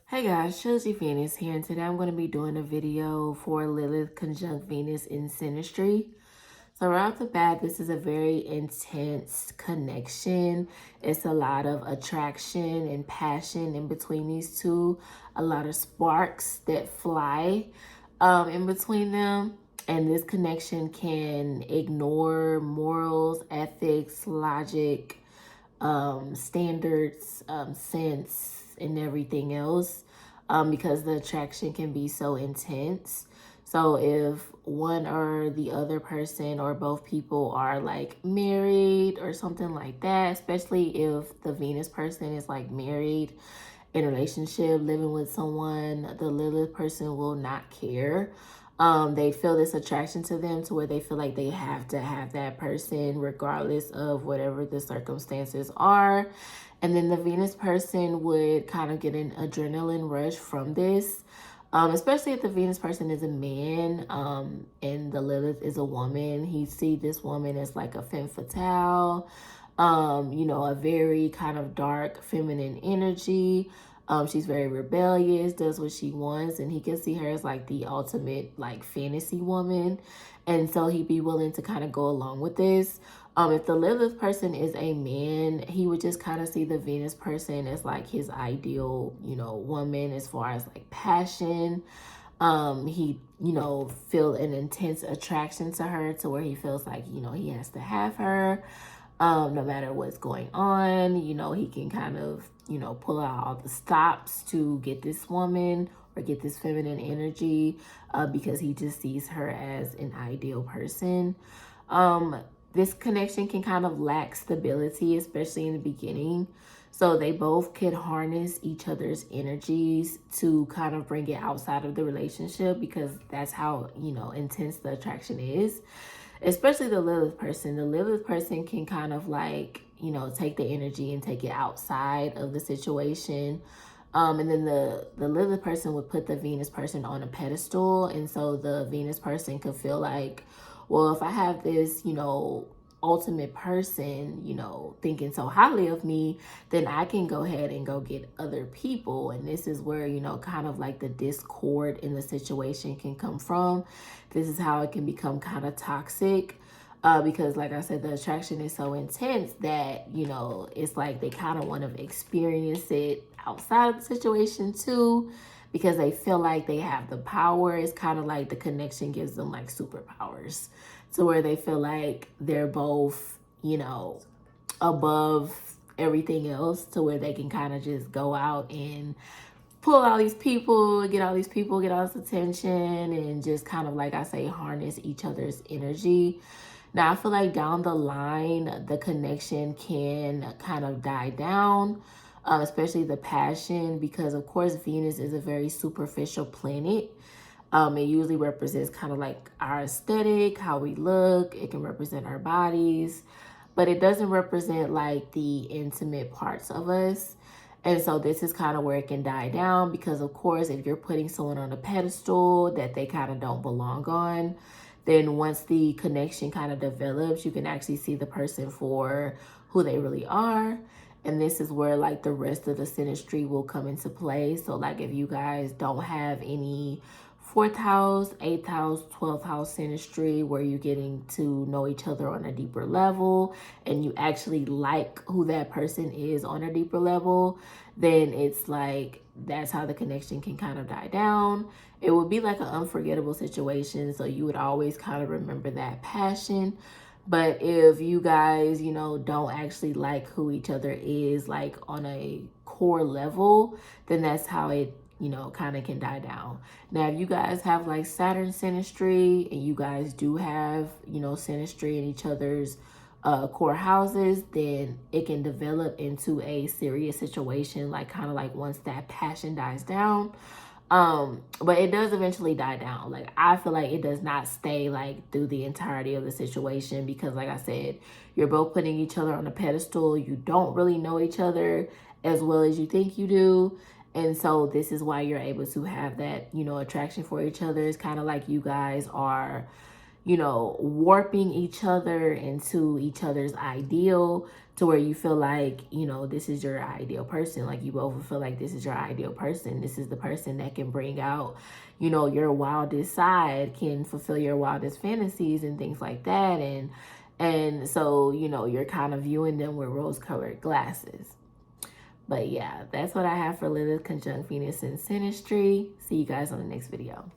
Hey guys, Trilogy Venus here, and today I'm going to be doing a video for Lilith conjunct Venus in Synastry. So right off the bat, this is a very intense connection. It's a lot of attraction and passion in between these two. A lot of sparks that fly in between them. And this connection can ignore morals, ethics, logic, standards, sense, and everything else, because the attraction can be so intense. So if one or the other person or both people are like married or something like that, especially if the Venus person is like married in a relationship, living with someone, the Lilith person will not care. They feel this attraction to them to where they feel like they have to have that person regardless of whatever the circumstances are. And then the Venus person would kind of get an adrenaline rush from this. Especially if the Venus person is a man, and the Lilith is a woman. He see this woman as like a femme fatale, a very kind of dark feminine energy. She's very rebellious, does what she wants, and he can see her as like the ultimate like fantasy woman. And so he'd be willing to kind of go along with this. If the Lilith person is a man, he would just kind of see the Venus person as like his ideal, woman as far as like passion. He, feel an intense attraction to her to where he feels like, he has to have her. No matter what's going on, he can kind of, pull out all the stops to get this woman or get this feminine energy, because he just sees her as an ideal person. This connection can kind of lack stability, especially in the beginning. So they both could harness each other's energies to kind of bring it outside of the relationship, because that's how, intense the attraction is. Especially the Lilith person. The Lilith person can kind of like, take the energy and take it outside of the situation. And then the Lilith person would put the Venus person on a pedestal. And so the Venus person could feel like, well, if I have this, ultimate person, thinking so highly of me, then I can go ahead and go get other people. And this is where, kind of like the discord in the situation can come from. This is how it can become kind of toxic. Because like I said, the attraction is so intense that, it's like they kind of want to experience it outside of the situation too, because they feel like they have the power. It's kind of like the connection gives them like superpowers, to where they feel like they're both, above everything else, to where they can kind of just go out and pull all these people, get all this attention, and just kind of, like I say, harness each other's energy. Now, I feel like down the line, the connection can kind of die down, especially the passion, because of course Venus is a very superficial planet. It usually represents kind of like our aesthetic, how we look. It can represent our bodies, but it doesn't represent like the intimate parts of us. And so this is kind of where it can die down, because of course, if you're putting someone on a pedestal that they kind of don't belong on, then once the connection kind of develops, you can actually see the person for who they really are. And this is where like the rest of the synastry will come into play. So like if you guys don't have any 4th house, 8th house, 12th house synastry, where you're getting to know each other on a deeper level and you actually like who that person is on a deeper level, then it's like that's how the connection can kind of die down. It would be like an unforgettable situation, so you would always kind of remember that passion. But if you guys, don't actually like who each other is like on a core level, then that's how it, kind of can die down. Now, if you guys have like Saturn synastry and you guys do have, synastry in each other's core houses, then it can develop into a serious situation, like kind of like once that passion dies down. But it does eventually die down. Like I feel like it does not stay like through the entirety of the situation, because like I said, you're both putting each other on a pedestal. You don't really know each other as well as you think you do. And so this is why you're able to have that, attraction for each other. It's kind of like you guys are, you know, warping each other into each other's ideal, to where you feel like, you know, this is your ideal person. Like you both feel like this is your ideal person. This is the person that can bring out, you know, your wildest side, can fulfill your wildest fantasies and things like that. And so, you know, you're kind of viewing them with rose-colored glasses. But yeah, that's what I have for Lilith conjunct Venus in Synastry. See you guys on the next video.